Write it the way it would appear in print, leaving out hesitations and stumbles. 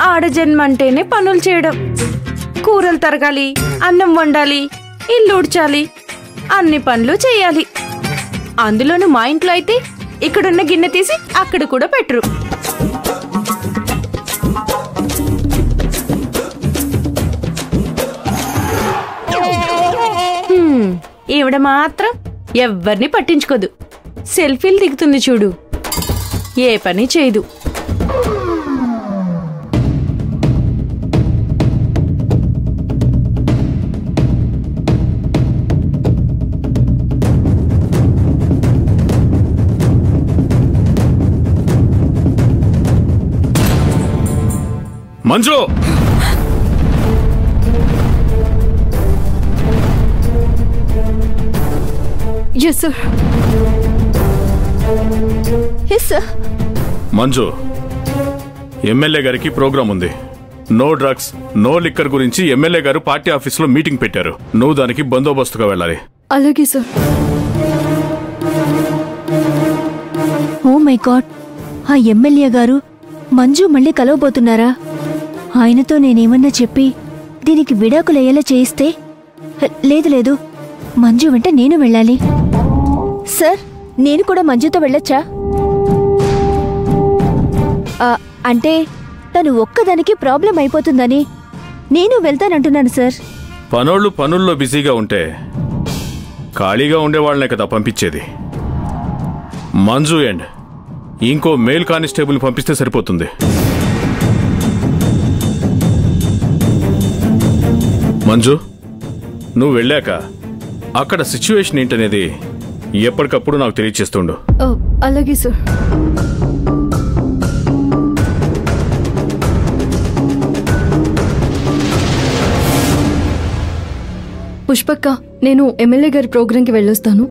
ఆడజన్మ అంటేనే పనులు చేయడం. కూరలు తరగాలి, అన్నం వండాలి, ఇల్లు ఊడ్చాలి, అన్ని పనులు చేయాలి. అందులోనూ మా ఇంట్లో అయితే ఇక్కడున్న గిన్నె తీసి అక్కడ కూడా పెట్టరు. ఈవిడ మాత్రం ఎవ్వరిని పట్టించుకోదు. సెల్ఫీలు దిగుతుంది చూడు, ఏ పని చేయదు. Manju, yes sir. yes sir. Manju, MLA గారికి ప్రోగ్రాం ఉంది. నో డ్రగ్స్ నో లిక్కర్ గురించి ఎమ్మెల్యే గారు పార్టీ ఆఫీసులో మీటింగ్ పెట్టారు. నువ్వు దానికి బందోబస్తుగా వెళ్ళాలి. అలాగే సార్. ఓ మై గాడ్, ఆ ఎమ్మెల్యే గారు మంజు మళ్ళీ కలవబోతున్నారా? ఆయనతో నేనేమన్నా చెప్పి దీనికి విడాకులయ్యేలా చేయిస్తే? లేదు లేదు, మంజు వెంట నేను వెళ్ళాలి. సార్, నేను కూడా మంజుతో వెళ్ళొచ్చా? అంటే తను ఒక్కదానికి ప్రాబ్లం అయిపోతుందని నేను వెళ్తానంటున్నాను సార్. పనోళ్ళు పనుల్లో బిజీగా ఉంటే ఖాళీగా ఉండేవాళ్ళనే కదా పంపించేది. మంజు అండ్ ఇంకో మేల్ కానిస్టేబుల్ పంపిస్తే సరిపోతుంది. మంజు, నువ్వు వెళ్ళాక అక్కడ సిచ్యువేషన్ ఏంటనేది ఎప్పటికప్పుడు నాకు తెలియచేస్తుండు. అలాగే సార్. పుష్పక్క, నేను ఎమ్మెల్యే గారి ప్రోగ్రాంకి వెళ్ళొస్తాను.